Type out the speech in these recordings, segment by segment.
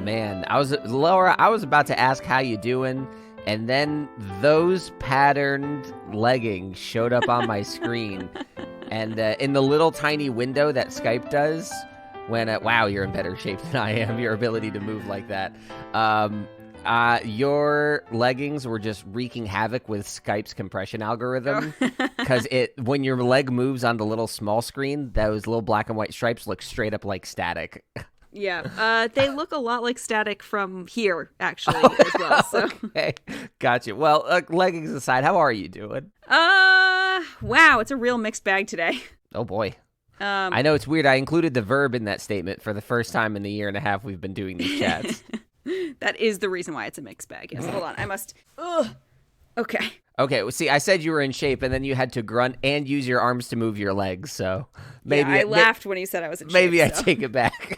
man, Laura, I was about to ask how you doing, and then those patterned leggings showed up on my screen, and in the little tiny window that Skype does, when wow, you're in better shape than I am. Your ability to move like that. Your leggings were just wreaking havoc with Skype's compression algorithm, because when your leg moves on the little small screen, those little black and white stripes look straight up like static. Yeah, they look a lot like static from here, actually, as well. So. Okay, gotcha. Well, leggings aside, how are you doing? Wow, it's a real mixed bag today. Oh, boy. I know it's weird. I included the verb in that statement for the first time in the year and a half we've been doing these chats. That is the reason why it's a mixed bag. Yes, hold on. I must... Okay. Okay, well, see, I said you were in shape, and then you had to grunt and use your arms to move your legs, so maybe... Yeah, I laughed when you said I was in shape. Maybe I take it back.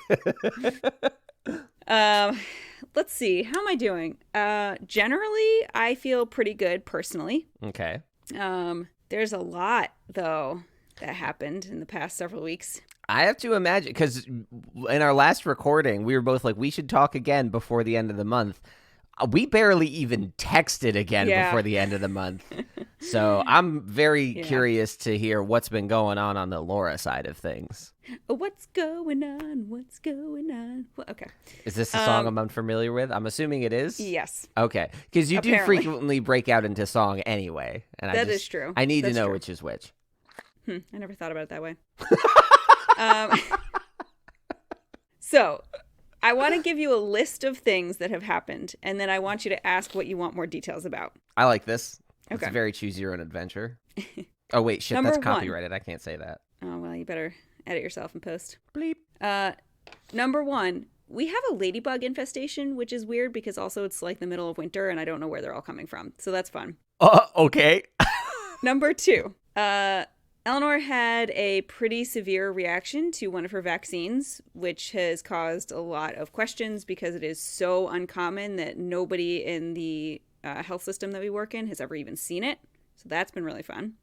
Let's see. How am I doing? Generally, I feel pretty good, personally. Okay. There's a lot, though, that happened in the past several weeks. I have to imagine, because in our last recording, we were both like, we should talk again before the end of the month. We barely even texted again before the end of the month. So I'm very curious to hear what's been going on the Laura side of things. What's going on? What's going on? Okay. Is this a song I'm unfamiliar with? I'm assuming it is? Yes. Okay. Because you do frequently break out into song anyway. And that is true. I need to know which is which. I never thought about it that way. So... I want to give you a list of things that have happened, and then I want you to ask what you want more details about. I like this. Okay. It's a very choose your own adventure. Oh, wait, shit, Number that's one. copyrighted. I can't say that. Oh, well, you better edit yourself in post. Bleep. Number one, we have a ladybug infestation, which is weird because also it's like the middle of winter, and I don't know where they're all coming from. So that's fun. Okay. Number two, Eleanor had a pretty severe reaction to one of her vaccines, which has caused a lot of questions because it is so uncommon that nobody in the health system that we work in has ever even seen it. So that's been really fun.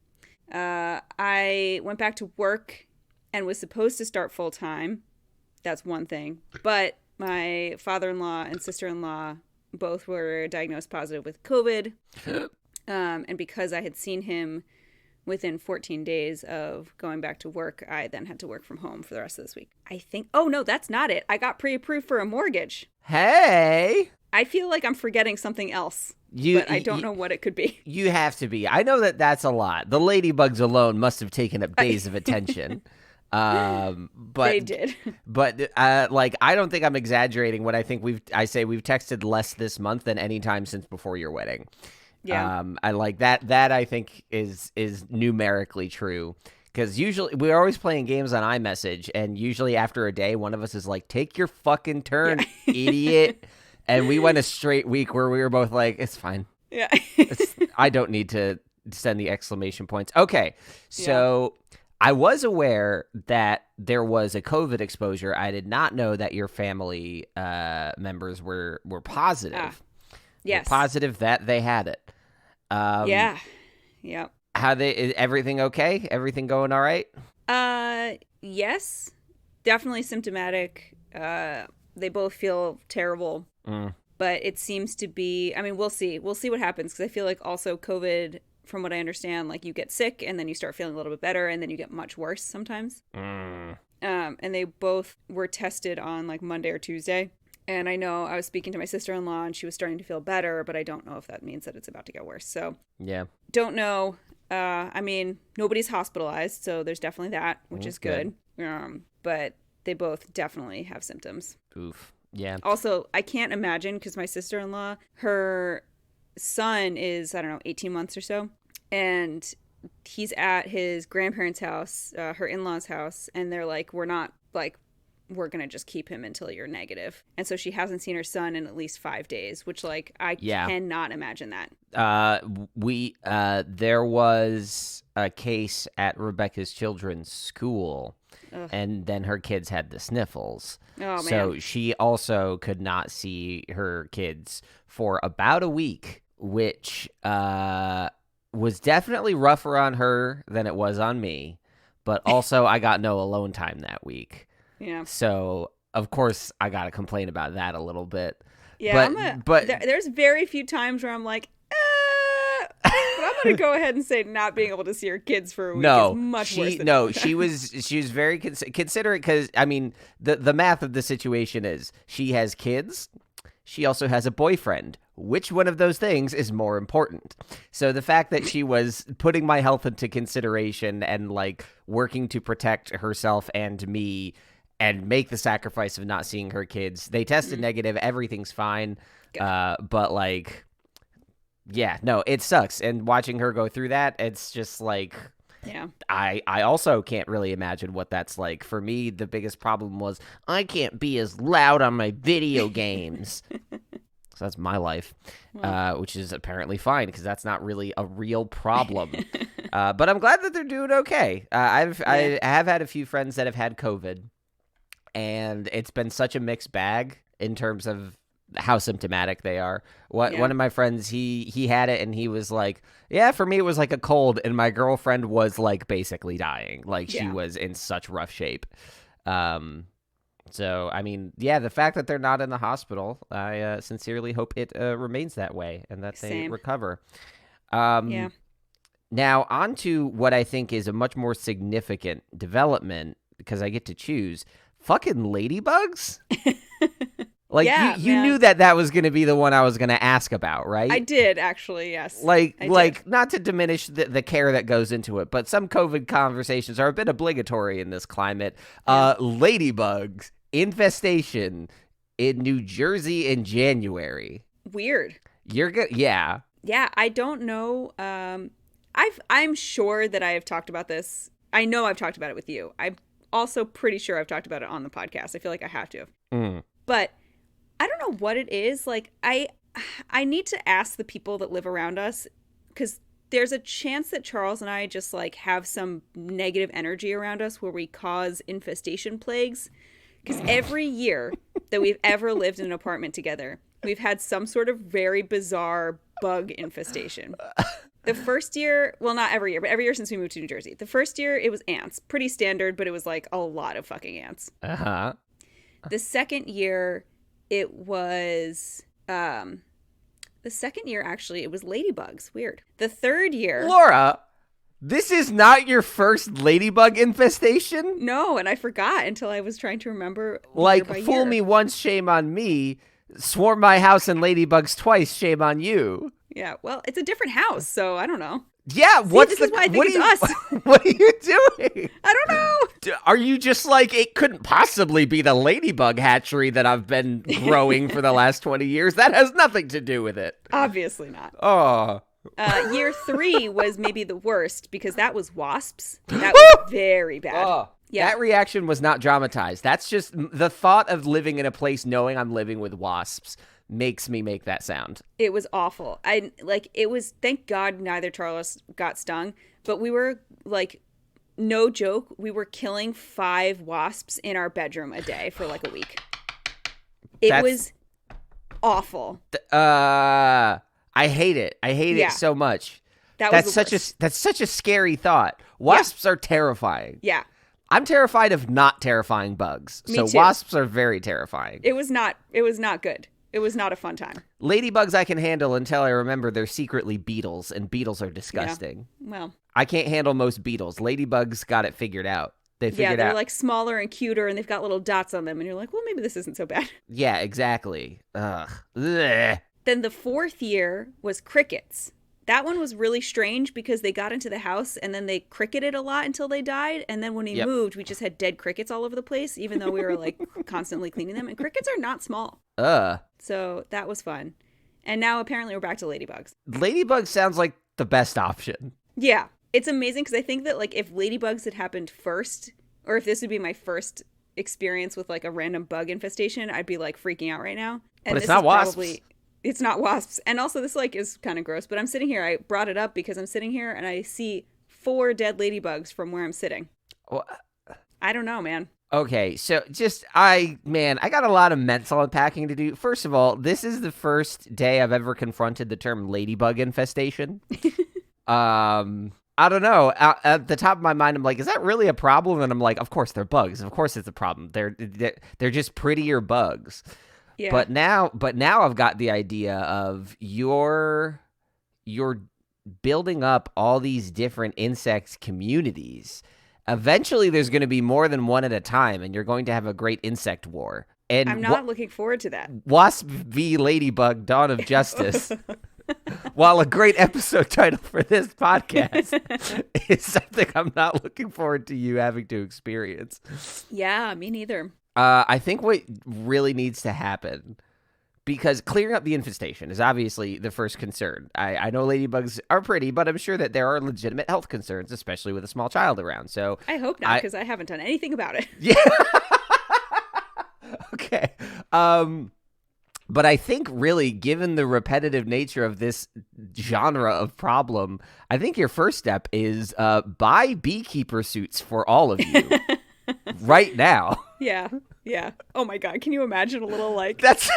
I went back to work and was supposed to start full time. That's one thing. But my father-in-law and sister-in-law both were diagnosed positive with COVID. And because I had seen him within 14 days of going back to work, I then had to work from home for the rest of this week. I think... Oh, no, that's not it. I got pre-approved for a mortgage. Hey! I feel like I'm forgetting something else, but I don't know what it could be. You have to be. I know that's a lot. The ladybugs alone must have taken up days of attention. But they did. But I don't think I'm exaggerating when I think I say we've texted less this month than any time since before your wedding. Yeah. I like that. That I think is numerically true, because usually we're always playing games on iMessage, and usually after a day, one of us is like, "Take your fucking turn, idiot." And we went a straight week where we were both like, "It's fine. Yeah. I don't need to send the exclamation points." Okay, so I was aware that there was a COVID exposure. I did not know that your family members were positive. Yes. Were positive that they had it. Yeah. Yep. Is everything okay? Everything going all right? Yes. Definitely symptomatic. They both feel terrible. But it seems to be, I mean, we'll see. We'll see what happens, because I feel like also COVID, from what I understand, like you get sick and then you start feeling a little bit better and then you get much worse sometimes. And they both were tested on like Monday or Tuesday. And I know I was speaking to my sister-in-law and she was starting to feel better, but I don't know if that means that it's about to get worse. So yeah, don't know. I mean, nobody's hospitalized, so there's definitely that, which is good. But they both definitely have symptoms. Oof. Yeah. Also, I can't imagine, because my sister-in-law, her son is, 18 months or so. And he's at his grandparents' house, her in-laws' house. And they're like, we're going to just keep him until you're negative. And so she hasn't seen her son in at least 5 days, which I cannot imagine that. There was a case at Rebecca's children's school. Ugh. And then her kids had the sniffles. Oh, man. So she also could not see her kids for about a week, which was definitely rougher on her than it was on me. But also I got no alone time that week. Yeah. So of course, I got to complain about that a little bit. Yeah, but there's very few times where I'm like, but I'm going to go ahead and say not being able to see your kids for a week is much worse than she was very considerate because, I mean, the math of the situation is she has kids. She also has a boyfriend. Which one of those things is more important? So the fact that she was putting my health into consideration and like working to protect herself and me and make the sacrifice of not seeing her kids. They tested negative. Everything's fine. But like, yeah, no, it sucks. And watching her go through that, it's just like, yeah. I also can't really imagine what that's like. For me, the biggest problem was I can't be as loud on my video games. So that's my life, which is apparently fine because that's not really a real problem. But I'm glad that they're doing okay. I have had a few friends that have had COVID, and it's been such a mixed bag in terms of how symptomatic they are. One of my friends, he had it, and he was like, yeah, for me it was like a cold, and my girlfriend was like basically dying. Like she was in such rough shape. So, I mean, yeah, the fact that they're not in the hospital, I sincerely hope it remains that way and that they recover. Now, on to what I think is a much more significant development, because I get to choose, fucking ladybugs? Like, you knew that was going to be the one I was going to ask about, right? I did, actually, yes. Like not to diminish the care that goes into it, but some COVID conversations are a bit obligatory in this climate. Ladybugs infestation in New Jersey in January. Weird. You're good. Yeah. Yeah, I don't know. I'm sure that I have talked about this. I know I've talked about it with you. I'm also pretty sure I've talked about it on the podcast. I feel like I have to. But I don't know what it is. Like, I need to ask the people that live around us, because there's a chance that Charles and I just like have some negative energy around us where we cause infestation plagues. Because every year that we've ever lived in an apartment together, we've had some sort of very bizarre bug infestation. The first year, well, not every year, but every year since we moved to New Jersey. The first year, it was ants. Pretty standard, but it was like a lot of fucking ants. Uh-huh. The second year, it was... the second year, actually, it was ladybugs. Weird. The third year... Laura, this is not your first ladybug infestation? No, and I forgot until I was trying to remember. Like, fool me once, shame on me. Swarm my house and ladybugs twice, shame on you. Yeah, well, it's a different house, so I don't know. Yeah, See, this is why I think it's us. What are you doing? I don't know. Are you just like, it couldn't possibly be the ladybug hatchery that I've been growing for the last 20 years? That has nothing to do with it. Obviously not. Oh. Year 3 was maybe the worst because that was wasps. That was very bad. Oh. Yeah. That reaction was not dramatized. That's just the thought of living in a place knowing I'm living with wasps makes me make that sound. It was awful. It was, thank God neither Charles got stung, but we were like, no joke, we were killing 5 wasps in our bedroom a day for like a week. It was awful. I hate it. I hate it so much. That's such a scary thought. Wasps are terrifying. Yeah. I'm terrified of not terrifying bugs. Me so too. Wasps are very terrifying. It was not good. It was not a fun time. Ladybugs I can handle until I remember they're secretly beetles, and beetles are disgusting. Yeah. Well, I can't handle most beetles. Ladybugs got it figured out. They're like smaller and cuter, and they've got little dots on them, and you're like, well, maybe this isn't so bad. Yeah, exactly. Ugh. Then the 4th year was crickets. That one was really strange because they got into the house and then they cricketed a lot until they died. And then when we moved, we just had dead crickets all over the place, even though we were like constantly cleaning them. And crickets are not small. So that was fun. And now apparently we're back to ladybugs. Ladybugs sounds like the best option. Yeah. It's amazing because I think that like if ladybugs had happened first, or if this would be my first experience with like a random bug infestation, I'd be like freaking out right now. And but it's not wasps. It's not wasps. And also this like is kind of gross, but I'm sitting here. I brought it up because I'm sitting here and I see 4 dead ladybugs from where I'm sitting. Well, I don't know, man. Okay, so I got a lot of mental unpacking to do. First of all, this is the first day I've ever confronted the term ladybug infestation. I don't know. At the top of my mind, I'm like, is that really a problem? And I'm like, of course they're bugs. Of course it's a problem. They're just prettier bugs. Yeah. But now I've got the idea of you're building up all these different insect communities. Eventually, there's going to be more than one at a time, and you're going to have a great insect war. And I'm not looking forward to that. Wasp v. Ladybug, Dawn of Justice. While a great episode title for this podcast is something I'm not looking forward to you having to experience. Yeah, me neither. I think what really needs to happen, because clearing up the infestation is obviously the first concern. I know ladybugs are pretty, but I'm sure that there are legitimate health concerns, especially with a small child around. So I hope not, because I haven't done anything about it. Yeah. Okay. But I think really, given the repetitive nature of this genre of problem, I think your first step is buy beekeeper suits for all of you right now. Yeah. Yeah. Oh my God. Can you imagine a little that's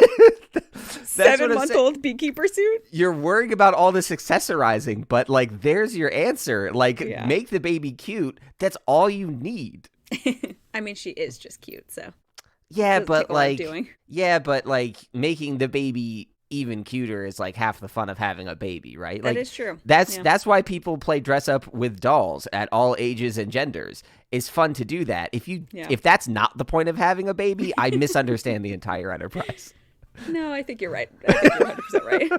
7-month-old beekeeper suit? You're worrying about all this accessorizing, but like, there's your answer. Like, make the baby cute. That's all you need. I mean, she is just cute, so. Yeah, but like, making the baby even cuter is like half the fun of having a baby, right? That like, is true. That's why people play dress up with dolls at all ages and genders. It's fun to do that. If that's not the point of having a baby, I misunderstand the entire enterprise. No, I think you're right. I think you're 100%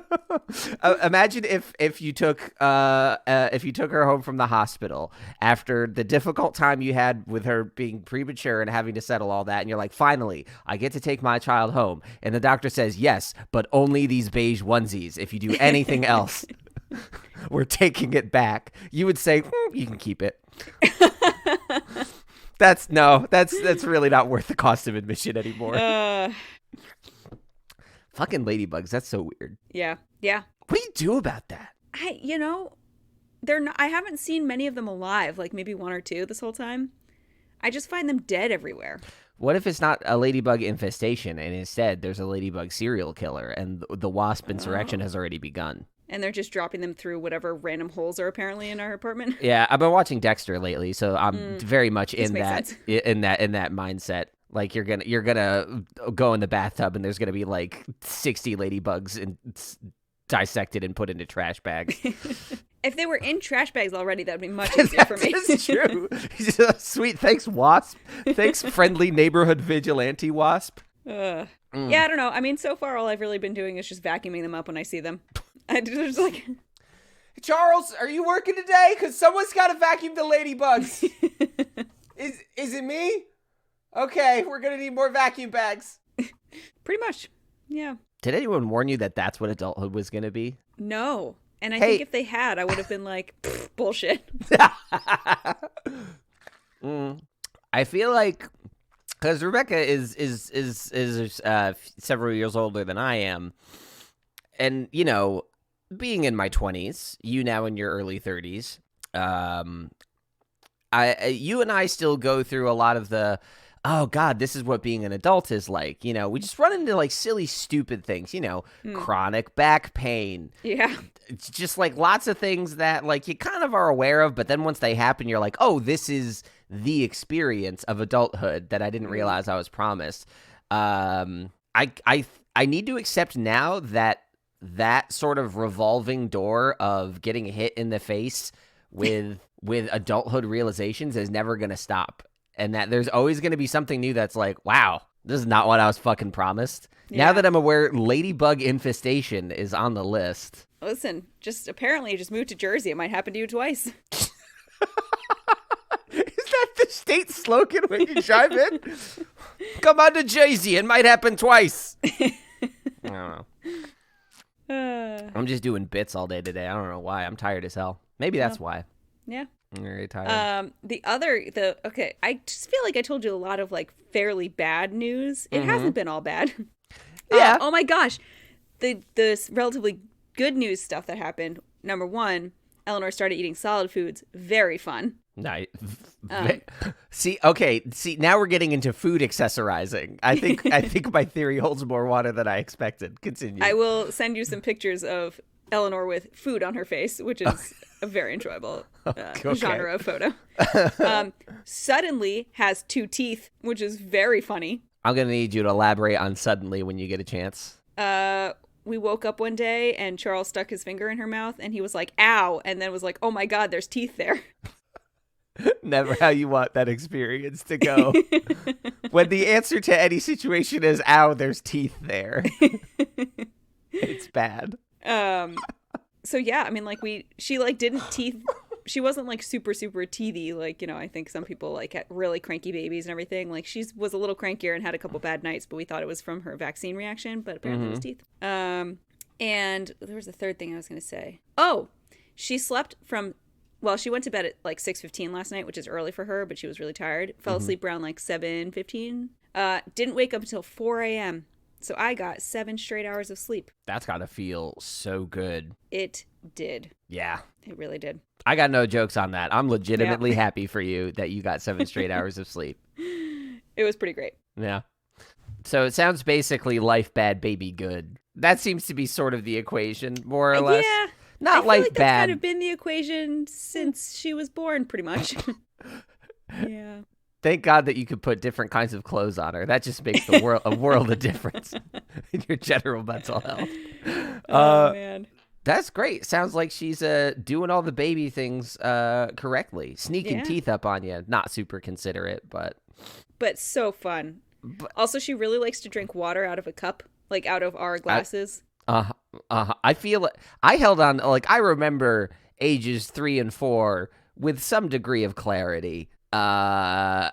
right. Imagine if you took her home from the hospital after the difficult time you had with her being premature and having to settle all that, and you're like, finally, I get to take my child home, and the doctor says, yes, but only these beige onesies. If you do anything else, we're taking it back. You would say, you can keep it. That's really not worth the cost of admission anymore. Fucking ladybugs, that's so weird. Yeah. Yeah. What do you do about that? I haven't seen many of them alive, like maybe one or two this whole time. I just find them dead everywhere. What if it's not a ladybug infestation and instead there's a ladybug serial killer and the wasp insurrection has already begun? And they're just dropping them through whatever random holes are apparently in our apartment. Yeah, I've been watching Dexter lately, so I'm very much in that mindset. Like, you're gonna go in the bathtub and there's gonna be like 60 ladybugs and dissected and put into trash bags. If they were in trash bags already, that'd be much easier for me. That's true. Sweet, thanks, Wasp. Thanks, friendly neighborhood vigilante Wasp. Yeah, I don't know. I mean, so far all I've really been doing is just vacuuming them up when I see them. I just like, Charles, are you working today? Because someone's got to vacuum the ladybugs. Is it me? Okay, we're going to need more vacuum bags. Pretty much, yeah. Did anyone warn you that that's what adulthood was going to be? No. And I think if they had, I would have been like, bullshit. I feel like, because Rebecca is several years older than I am, and, you know, being in my 20s, you now in your early 30s, you and I still go through a lot of the, oh God, this is what being an adult is like. You know, we just run into like silly, stupid things, you know, chronic back pain. Yeah. It's just like lots of things that like you kind of are aware of, but then once they happen, you're like, oh, this is the experience of adulthood that I didn't realize I was promised. I need to accept now that sort of revolving door of getting hit in the face with adulthood realizations is never going to stop. And that there's always going to be something new that's like, wow, this is not what I was fucking promised. Yeah. Now that I'm aware, ladybug infestation is on the list. Listen, apparently you just moved to Jersey. It might happen to you twice. Is that the state slogan when you drive in? Come on to Jersey, it might happen twice. I don't know. I'm just doing bits all day today. I don't know why. I'm tired as hell. Maybe that's why. Yeah. I'm very tired. I just feel like I told you a lot of like fairly bad news. It hasn't been all bad. Yeah. Oh my gosh. The relatively good news stuff that happened. Number one, Eleanor started eating solid foods. Very fun. Nice. See, now we're getting into food accessorizing. I think my theory holds more water than I expected. Continue. I will send you some pictures of Eleanor with food on her face, which is a very enjoyable Okay. genre of photo. Suddenly has 2 teeth, which is very funny. I'm going to need you to elaborate on suddenly when you get a chance. We woke up one day and Charles stuck his finger in her mouth and he was like, ow. And then was like, oh my God, there's teeth there. Never how you want that experience to go. When the answer to any situation is, ow, there's teeth there. It's bad. So yeah, I mean, like she like didn't teeth. She wasn't like super, super teethy. Like, you know, I think some people like had really cranky babies and everything. Like she was a little crankier and had a couple bad nights, but we thought it was from her vaccine reaction, but apparently it was teeth. And there was a third thing I was going to say. Oh, she slept she went to bed at like 6:15 last night, which is early for her, but she was really tired. Fell asleep around like 7:15. Didn't wake up until 4 a.m. So I got 7 straight hours of sleep. That's got to feel so good. It did. Yeah. It really did. I got no jokes on that. I'm legitimately happy for you that you got 7 straight hours of sleep. It was pretty great. Yeah. So it sounds basically life bad, baby good. That seems to be sort of the equation, more or less. Yeah. Not I life feel like bad. that's kind of been the equation since she was born, pretty much. Yeah. Thank God that you could put different kinds of clothes on her. That just makes a world of difference in your general mental health. Oh, man. That's great. Sounds like she's doing all the baby things correctly. Sneaking teeth up on you. Not super considerate, but so fun. Also, she really likes to drink water out of a cup, like out of our glasses. I feel I held on, like, I remember ages 3 and 4 with some degree of clarity. Sippy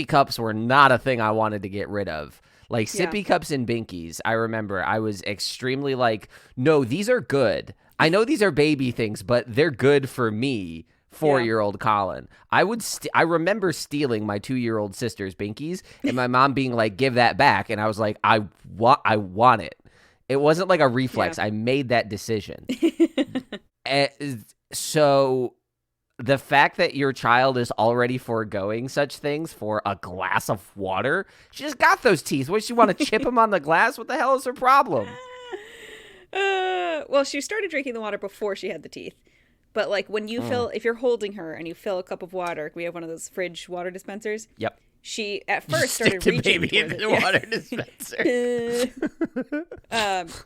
cups were not a thing I wanted to get rid of. Like sippy cups and binkies, I remember I was extremely like, no, these are good. I know these are baby things, but they're good for me, 4-year-old Colin. I remember stealing my 2-year-old sister's binkies and my mom being like, give that back. And I was like, I want it. It wasn't like a reflex. I made that decision. So the fact that your child is already foregoing such things for a glass of water, she just got those teeth. What, she want to chip them on the glass? What the hell is her problem? Well, she started drinking the water before she had the teeth. But like when you if you're holding her and you fill a cup of water, we have one of those fridge water dispensers. Yep. She at first started Stick the reaching baby towards in the water dispenser.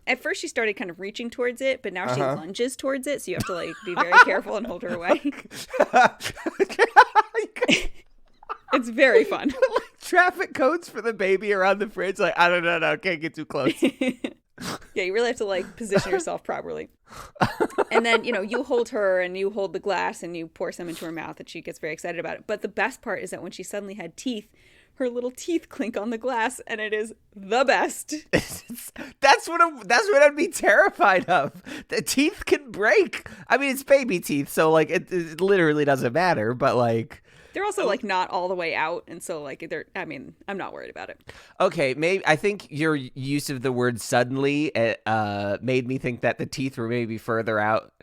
At first she started kind of reaching towards it, but now she lunges towards it, so you have to like be very careful and hold her away. It's very fun. Like traffic codes for the baby around the fridge. Like, I don't know, no, can't get too close. Yeah, you really have to like position yourself properly. And then, you know, you hold her and you hold the glass and you pour some into her mouth and she gets very excited about it. But the best part is that when she suddenly had teeth, her little teeth clink on the glass and it is the best. That's what I'd be terrified of. The teeth can break. I mean, it's baby teeth, so like it literally doesn't matter, but like they're also like not all the way out, and so like I'm not worried about it. Okay, maybe I think your use of the word suddenly made me think that the teeth were maybe further out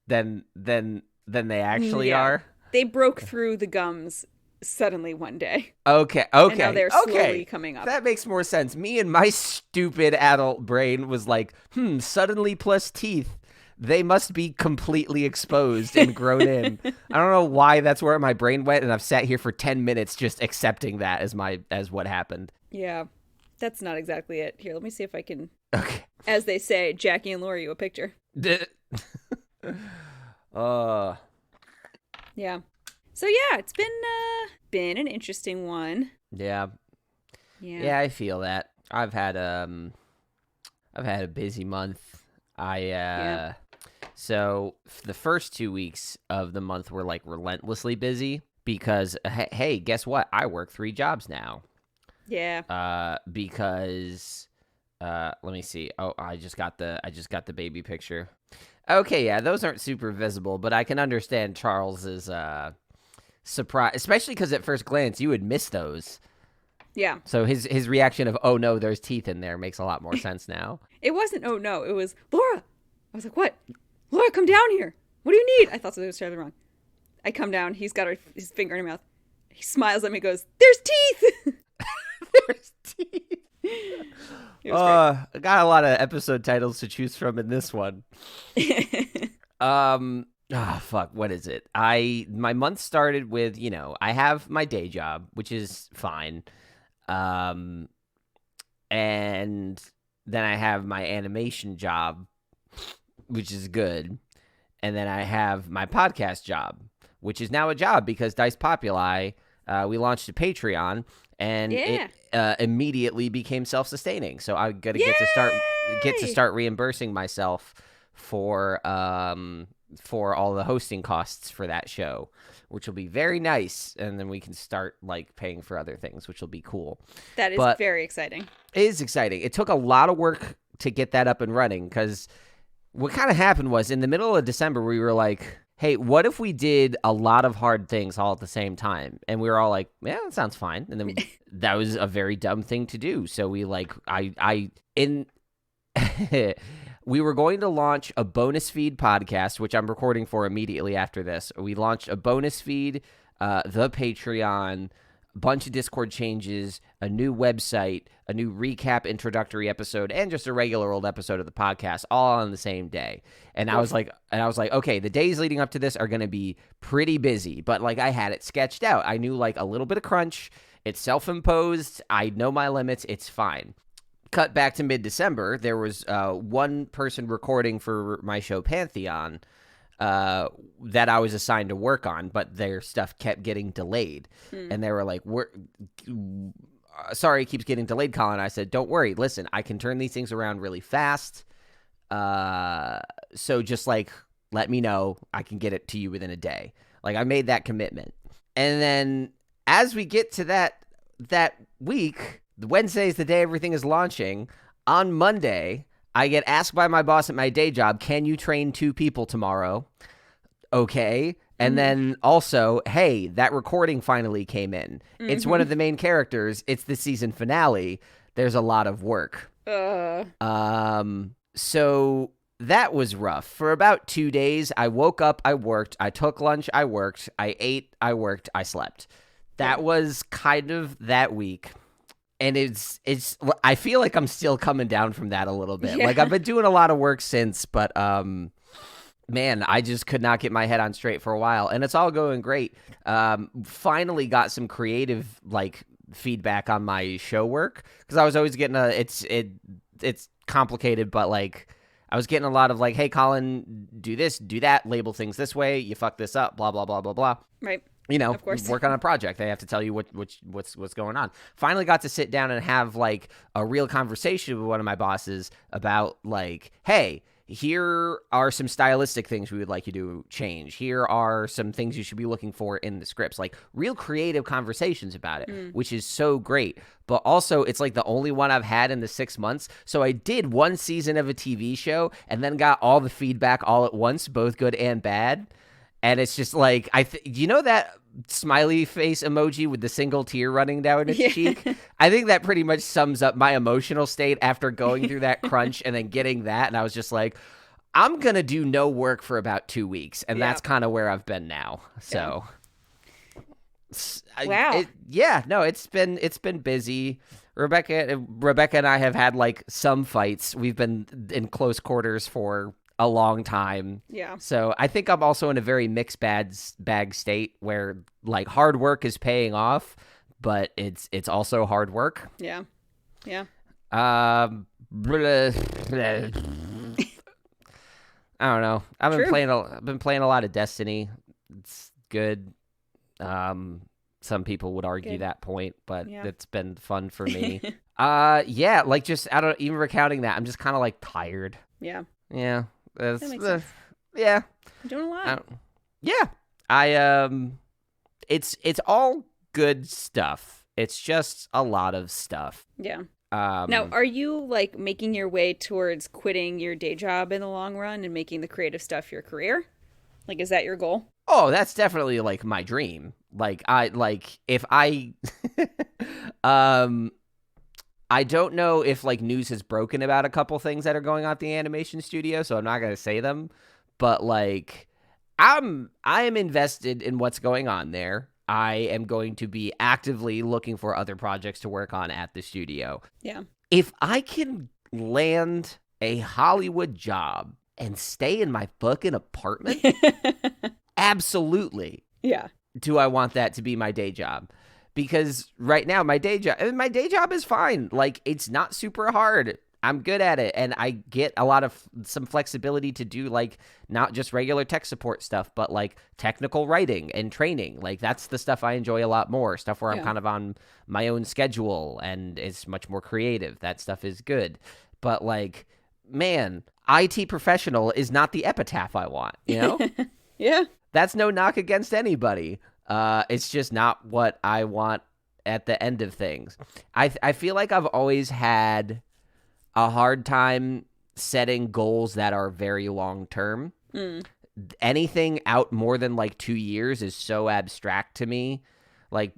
than they actually are. They broke through the gums suddenly one day. Okay. And now they're slowly coming up. That makes more sense. Me and my stupid adult brain was like, suddenly plus teeth. They must be completely exposed and grown in. I don't know why that's where my brain went, and I've sat here for 10 minutes just accepting that as what happened. Yeah, that's not exactly it. Here, let me see if I can, okay, as they say, Jackie and Laura you a picture. Yeah. So yeah, it's been an interesting one. Yeah, I feel that. I've had a busy month. So the first 2 weeks of the month were like relentlessly busy because hey, guess what? I work 3 jobs now. Yeah. Because let me see. Oh, I just got the baby picture. Okay, yeah, those aren't super visible, but I can understand Charles's surprise, especially because at first glance you would miss those. Yeah. So his reaction of, oh no, there's teeth in there makes a lot more sense now. It wasn't, oh no, it was, Laura. I was like, what? Laura, come down here. What do you need? I thought something was terribly wrong. I come down. He's got his finger in her mouth. He smiles at me and goes, there's teeth. There's teeth. I got a lot of episode titles to choose from in this one. Fuck, what is it? My month started with, I have my day job, which is fine. Um and then I have my animation job, which is good. And then I have my podcast job, which is now a job because Dice Populi, we launched a Patreon, and Yeah. it immediately became self-sustaining. So I got to get to Yay! start reimbursing myself for all the hosting costs for that show, which will be very nice. And then we can start like paying for other things, which will be cool. That is But very exciting. it is exciting. It took a lot of work to get that up and running because what kind of happened was in the middle of December, we were like, hey, what if we did a lot of hard things all at the same time? And we were all like, yeah, that sounds fine. And then that was a very dumb thing to do. So we we were going to launch a bonus feed podcast, which I'm recording for immediately after this. We launched a bonus feed, the Patreon, bunch of Discord changes, a new website, a new recap introductory episode, and just a regular old episode of the podcast, all on the same day. And I was like, okay, the days leading up to this are going to be pretty busy, but like I had it sketched out. I knew like a little bit of crunch. It's self-imposed. I know my limits. It's fine. Cut back to mid-December. There was one person recording for my show Pantheon that I was assigned to work on, but their stuff kept getting delayed. And they were like, sorry, it keeps getting delayed, Colin. I said, don't worry. Listen, I can turn these things around really fast. So just like, let me know. I can get it to you within a day. Like I made that commitment. And then as we get to that week, Wednesday is the day everything is launching. On Monday, I get asked by my boss at my day job, can you train 2 people tomorrow? Okay. And then also, hey, that recording finally came in. It's one of the main characters. It's the season finale. There's a lot of work. So that was rough. For about 2 days, I woke up, I worked, I took lunch, I worked, I ate, I worked, I slept. That was kind of that week. And I feel like I'm still coming down from that a little bit. Yeah. Like I've been doing a lot of work since, but man, I just could not get my head on straight for a while, and it's all going great. Finally got some creative like feedback on my show work because I was always getting it's complicated, but like I was getting a lot of like, hey Colin, do this, do that, label things this way, you fuck this up, blah blah blah blah blah. Right. Of course. Work on a project. They have to tell you what's going on. Finally got to sit down and have like a real conversation with one of my bosses about like, hey, here are some stylistic things we would like you to change. Here are some things you should be looking for in the scripts. Like real creative conversations about it, which is so great. But also it's like the only one I've had in the 6 months. So I did 1 season of a TV show and then got all the feedback all at once, both good and bad. And it's just like, that smiley face emoji with the single tear running down its cheek? I think that pretty much sums up my emotional state after going through that crunch and then getting that. And I was just like, I'm going to do no work for about 2 weeks. And that's kind of where I've been now. So, wow. It's been busy. Rebecca and I have had like some fights. We've been in close quarters for a long time. Yeah. So I think I'm also in a very mixed bag state where like hard work is paying off, but it's also hard work. Yeah. Yeah. I don't know. I've been playing a lot of Destiny. It's good. Some people would argue that point, but it's been fun for me. Like just even recounting that, I'm just kind of like tired. Yeah. Yeah. That makes sense. Yeah. You're doing a lot. It's all good stuff. It's just a lot of stuff. Yeah. Now, are you like making your way towards quitting your day job in the long run and making the creative stuff your career? Like, is that your goal? Oh, that's definitely like my dream. Like if I I don't know if like news has broken about a couple things that are going on at the animation studio, so I'm not going to say them, but like I am invested in what's going on there. I am going to be actively looking for other projects to work on at the studio. Yeah. If I can land a Hollywood job and stay in my fucking apartment? Absolutely. Yeah. Do I want that to be my day job? Because right now my day job is fine. Like, it's not super hard. I'm good at it, and I get a lot of some flexibility to do, like, not just regular tech support stuff, but like technical writing and training. Like, that's the stuff I enjoy a lot more. Stuff where I'm kind of on my own schedule and it's much more creative. That stuff is good. But like, man, IT professional is not the epitaph I want, you know? Yeah. That's no knock against anybody. It's just not what I want at the end of things. I feel like I've always had a hard time setting goals that are very long term. Anything out more than like 2 years is so abstract to me. Like,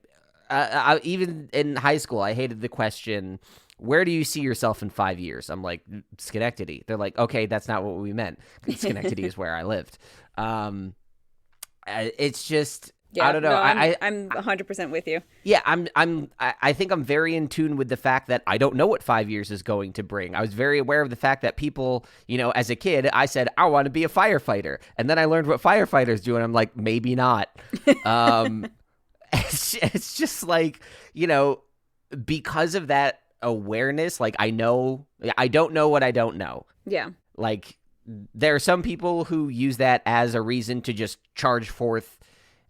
even in high school, I hated the question, where do you see yourself in 5 years? I'm like, Schenectady. They're like, okay, that's not what we meant. Schenectady is where I lived. It's just, I don't know. No, I'm 100% with you. Yeah, I think I'm very in tune with the fact that I don't know what 5 years is going to bring. I was very aware of the fact that people, you know, as a kid, I said, I want to be a firefighter. And then I learned what firefighters do, and I'm like, maybe not. It's just like, you know, because of that awareness, like, I don't know what I don't know. Yeah. Like, there are some people who use that as a reason to just charge forth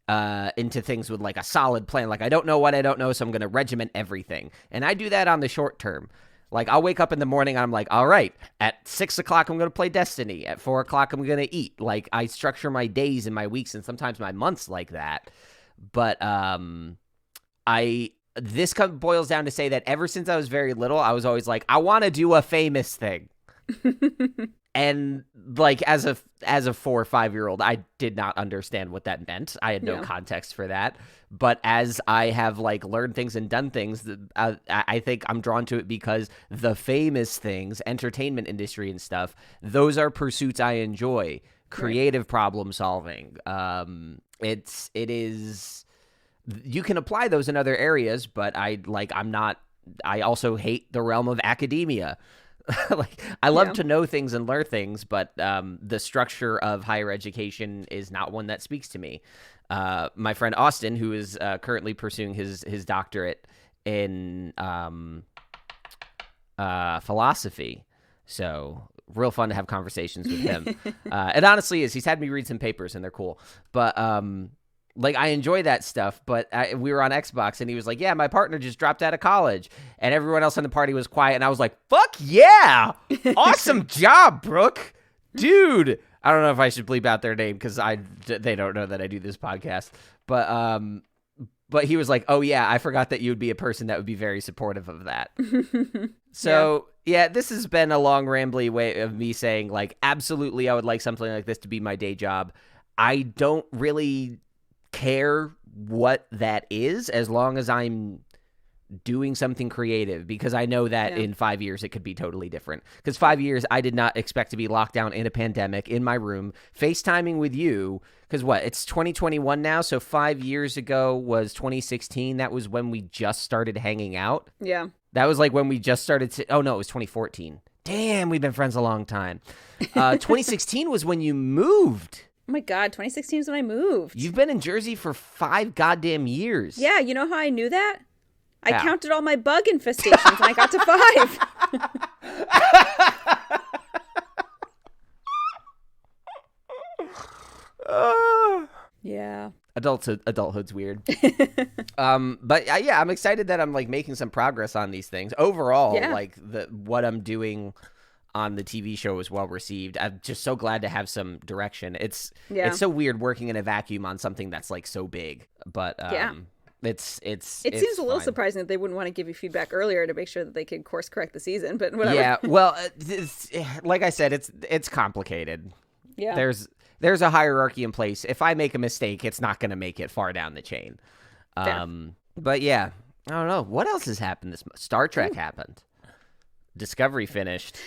into things with like a solid plan. Like, I don't know what I don't know, so I'm going to regiment everything. And I do that on the short term. Like, I'll wake up in the morning, I'm like, all right, at 6 o'clock, I'm going to play Destiny. At 4 o'clock, I'm going to eat. Like, I structure my days and my weeks and sometimes my months like that. But this boils down to say that ever since I was very little, I was always like, I want to do a famous thing. And like, as a 4 or 5 year old, I did not understand what that meant. I had no context for that. But as I have like learned things and done things, I think I'm drawn to it because the famous things, entertainment industry and stuff, those are pursuits I enjoy. Creative problem solving. It is. You can apply those in other areas, but I also hate the realm of academia. Like, I love to know things and learn things, but the structure of higher education is not one that speaks to me. My friend Austin, who is currently pursuing his doctorate in philosophy, so real fun to have conversations with him. It honestly is. He's had me read some papers, and they're cool. But like, I enjoy that stuff, but we were on Xbox, and he was like, yeah, my partner just dropped out of college, and everyone else in the party was quiet, and I was like, fuck yeah! Awesome job, Brooke! Dude! I don't know if I should bleep out their name, because they don't know that I do this podcast, but he was like, oh yeah, I forgot that you would be a person that would be very supportive of that. So, yeah, this has been a long, rambly way of me saying, like, absolutely I would like something like this to be my day job. I don't really care what that is as long as I'm doing something creative, because I know that in 5 years it could be totally different. Because 5 years, I did not expect to be locked down in a pandemic in my room, FaceTiming with you. Because it's 2021 now, so 5 years ago was 2016. That was when we just started hanging out. Yeah. That was like when we just started oh no, it was 2014. Damn, we've been friends a long time. 2016 was when you moved. Oh my God, 2016 is when I moved. You've been in Jersey for 5 goddamn years. Yeah, you know how I knew that? I counted all my bug infestations and I got to 5. Yeah. Adulthood's weird. But yeah, I'm excited that I'm like making some progress on these things. Overall, like what I'm doing on the TV show is well received. I'm just so glad to have some direction. It's so weird working in a vacuum on something that's like so big. But it seems a little surprising that they wouldn't want to give you feedback earlier to make sure that they could course correct the season, but whatever. Yeah, well, like I said, it's complicated. Yeah. There's a hierarchy in place. If I make a mistake, it's not going to make it far down the chain. But yeah, I don't know. What else has happened this month? Star Trek happened. Discovery finished.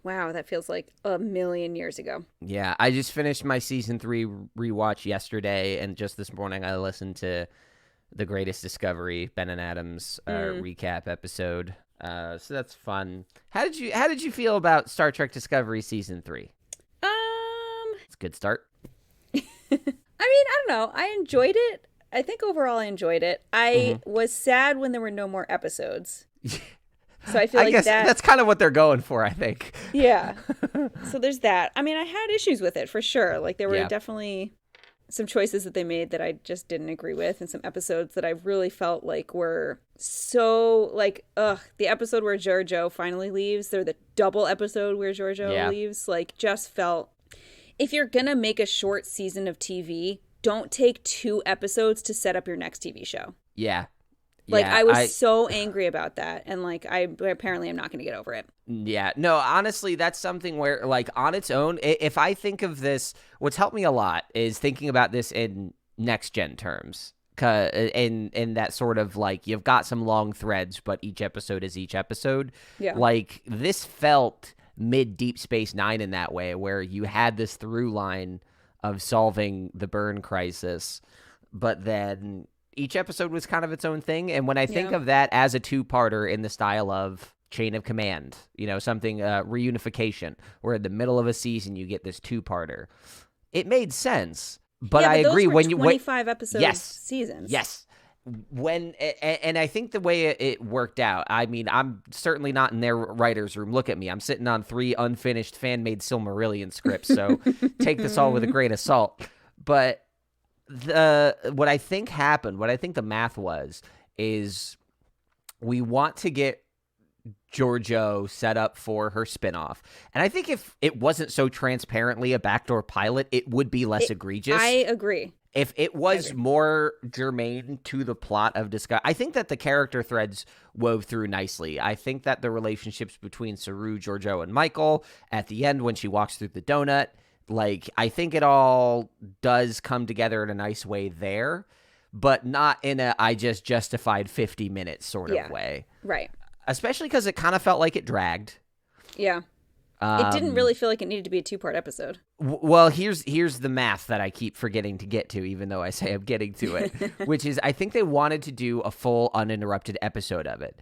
Wow, that feels like a million years ago. Yeah, I just finished my season 3 rewatch yesterday, and just this morning I listened to The Greatest Discovery, Ben and Adam's recap episode. So that's fun. How did you feel about Star Trek Discovery season 3? Good start. I mean, I don't know. I enjoyed it. I think overall I enjoyed it. I was sad when there were no more episodes. So I feel like guess that's kind of what they're going for, I think. Yeah. So there's that. I mean, I had issues with it for sure. Like there were definitely some choices that they made that I just didn't agree with, and some episodes that I really felt like were so like, the episode where Giorgio finally leaves, they're the double episode where Giorgio leaves, like just felt, if you're gonna make a short season of TV, don't take 2 episodes to set up your next TV show. Yeah. Like, I was so angry about that, and, like, I apparently am not going to get over it. Yeah. No, honestly, that's something where, like, on its own, if I think of this, what's helped me a lot is thinking about this in next-gen terms. In that sort of, like, you've got some long threads, but each episode is each episode. Yeah. Like, this felt mid-Deep Space Nine in that way, where you had this through line of solving the burn crisis, but then each episode was kind of its own thing. And when I think of that as a 2-parter in the style of Chain of Command, you know, something, reunification, where in the middle of a season you get this 2-parter, it made sense. But I agree, those were 25 episode seasons. Yes. And I think the way it worked out, I mean, I'm certainly not in their writer's room. Look at me. I'm sitting on 3 unfinished fan-made Silmarillion scripts, so take this all with a grain of salt. But what I think happened, what I think the math was, is we want to get Giorgio set up for her spinoff. And I think if it wasn't so transparently a backdoor pilot, it would be less egregious. I agree. If it was more germane to the plot of Discovery, I think that the character threads wove through nicely. I think that the relationships between Saru, Giorgio, and Michael at the end when she walks through the donut, like, I think it all does come together in a nice way there, but not in a I just justified 50 minutes sort of way. Right. Especially because it kind of felt like it dragged. Yeah. It didn't really feel like it needed to be a 2-part episode. Well, here's the math that I keep forgetting to get to, even though I say I'm getting to it, which is I think they wanted to do a full uninterrupted episode of it.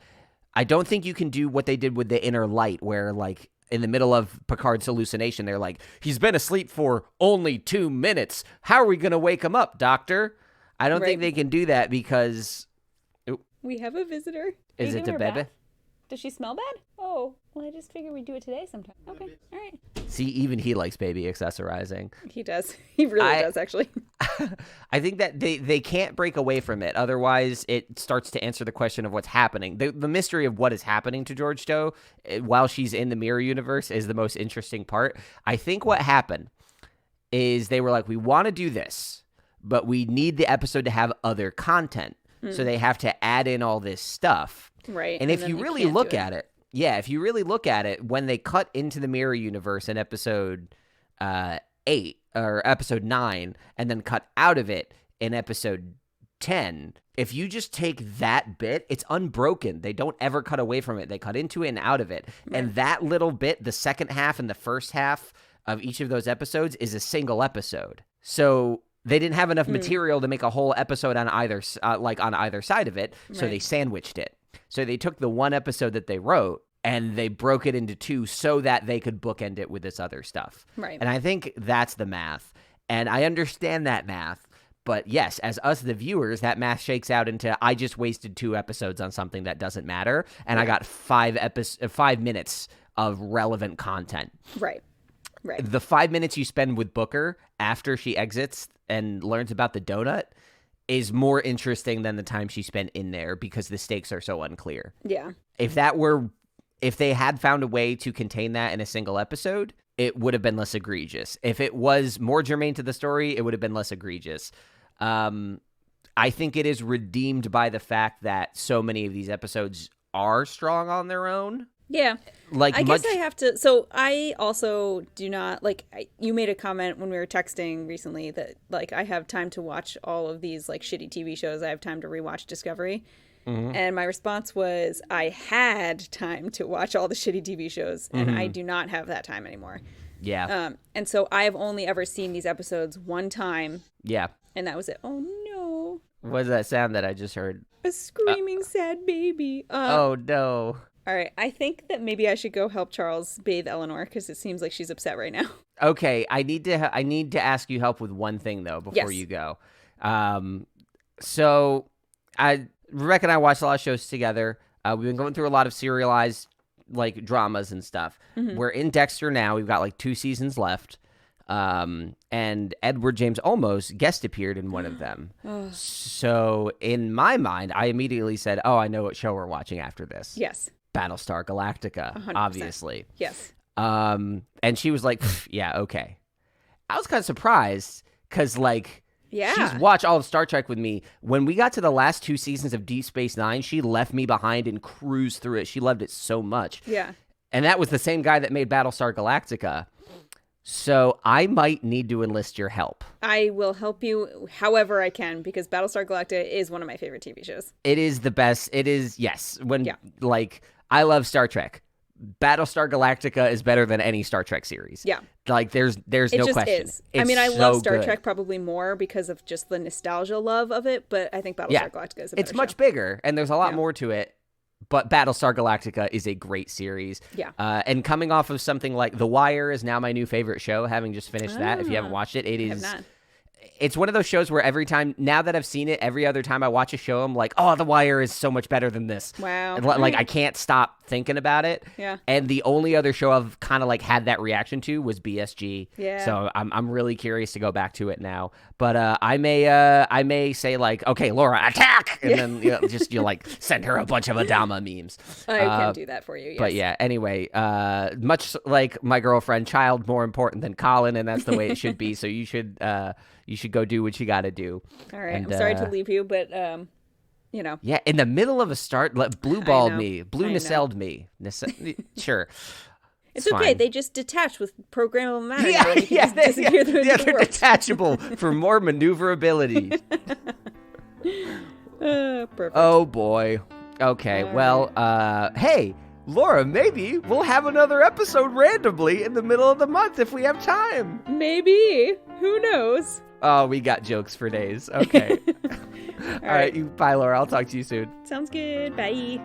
I don't think you can do what they did with The Inner Light, where, like, in the middle of Picard's hallucination, they're like, he's been asleep for only 2 minutes. How are we going to wake him up, Doctor? I don't think they can do that because... We have a visitor. Is it a Bebe? Does she smell bad? Oh, well, I just figured we'd do it today sometime. Okay, all right. See, even he likes baby accessorizing. He does. He really does, actually. I think that they can't break away from it. Otherwise, it starts to answer the question of what's happening. The mystery of what is happening to George Doe while she's in the mirror universe is the most interesting part. I think what happened is they were like, we want to do this, but we need the episode to have other content. So they have to add in all this stuff. Right. And if you really look at it, if you really look at it, when they cut into the mirror universe in episode 8 or episode 9 and then cut out of it in episode 10, if you just take that bit, it's unbroken. They don't ever cut away from it. They cut into it and out of it. Right. And that little bit, the second half and the first half of each of those episodes is a single episode. So they didn't have enough material to make a whole episode on either side of it, so they sandwiched it. So they took the one episode that they wrote and they broke it into 2 so that they could bookend it with this other stuff. Right. And I think that's the math. And I understand that math. But yes, as us, the viewers, that math shakes out into I just wasted 2 episodes on something that doesn't matter. And I got 5 minutes of relevant content. Right. Right. The 5 minutes you spend with Booker after she exits and learns about the donut is more interesting than the time she spent in there because the stakes are so unclear. Yeah. If they had found a way to contain that in a single episode, it would have been less egregious. If it was more germane to the story, it would have been less egregious. I think it is redeemed by the fact that so many of these episodes are strong on their own. Yeah. Like, I guess I have to. So I also do not you made a comment when we were texting recently that like I have time to watch all of these like shitty TV shows. I have time to rewatch Discovery. Mm-hmm. And my response was I had time to watch all the shitty TV shows and I do not have that time anymore. Yeah. And so I've only ever seen these episodes one time. Yeah. And that was it. Oh no. What is that sound that I just heard? A screaming sad baby. Oh no. All right. I think that maybe I should go help Charles bathe Eleanor because it seems like she's upset right now. Okay, I need to ask you help with one thing though before Yes. you go. So Rebecca and I watched a lot of shows together. We've been going through a lot of serialized like dramas and stuff. We're in Dexter now. We've got like 2 seasons left. And Edward James Olmos guest appeared in one of them. So in my mind, I immediately said, "Oh, I know what show we're watching after this." Yes. Battlestar Galactica, 100%. obviously. Yes. And she was like, "Yeah, okay." I was kind of surprised because, like, Yeah. she's watched all of Star Trek with me. When we got to the last 2 seasons of Deep Space Nine, she left me behind and cruised through it. She loved it so much. Yeah. And that was the same guy that made Battlestar Galactica. So I might need to enlist your help. I will help you however I can because Battlestar Galactica is one of my favorite TV shows. It is the best. It is, yes. Yeah. Like, I love Star Trek. Battlestar Galactica is better than any Star Trek series. Yeah. Like, there's It no just question. is. It's I mean, I so love Star good. Trek probably more because of just the nostalgia love of it, but I think Battlestar Galactica is a better It's much show. bigger, and there's a lot Yeah. more to it. But Battlestar Galactica is a great series. Yeah. And coming off of something like The Wire is now my new favorite show, having just finished that. If you haven't watched it, it I have is... not. It's one of those shows where every time, now that I've seen it, every other time I watch a show, I'm like, oh, The Wire is so much better than this. Wow. And, like, I can't stop thinking about it. Yeah. And the only other show I've kind of like had that reaction to was BSG. Yeah. So I'm really curious to go back to it now. But I may say like, okay, Laura, attack, and then you like send her a bunch of Adama memes. I can do that for you, yes. But yeah, anyway, much like my girlfriend, child more important than Colin, and that's the way it should be. So you should go do what you got to do. All right. And, I'm sorry to leave you, but, you know. Yeah, in the middle of a start, blue balled know. me, blue I know. nacelled me. Sure. It's okay. fine. They just detach with programmable matter. Yeah, now, and you can yeah, just disappear through the they're world. detachable for more maneuverability. Perfect. Oh boy. Okay. Well, hey, Laura, maybe we'll have another episode randomly in the middle of the month if we have time. Maybe. Who knows? Oh, we got jokes for days. Okay. All right. Bye, Laura. I'll talk to you soon. Sounds good. Bye.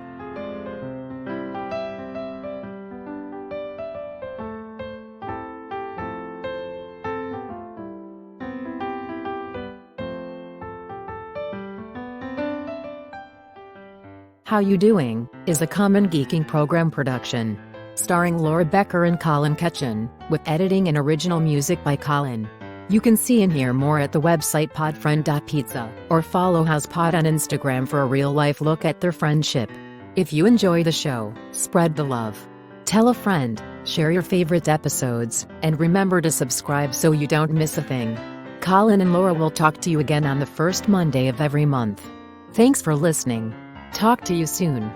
How You Doing is a Common Geeking Program production. Starring Laura Becker and Colin Ketchen, with editing and original music by Colin. You can see and hear more at the website PodFriend.pizza, or follow HousePod on Instagram for a real-life look at their friendship. If you enjoy the show, spread the love. Tell a friend, share your favorite episodes, and remember to subscribe so you don't miss a thing. Colin and Laura will talk to you again on the first Monday of every month. Thanks for listening. Talk to you soon.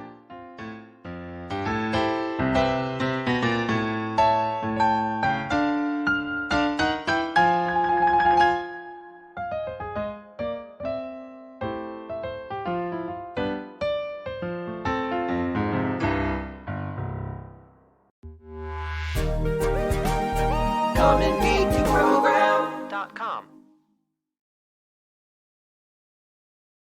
Common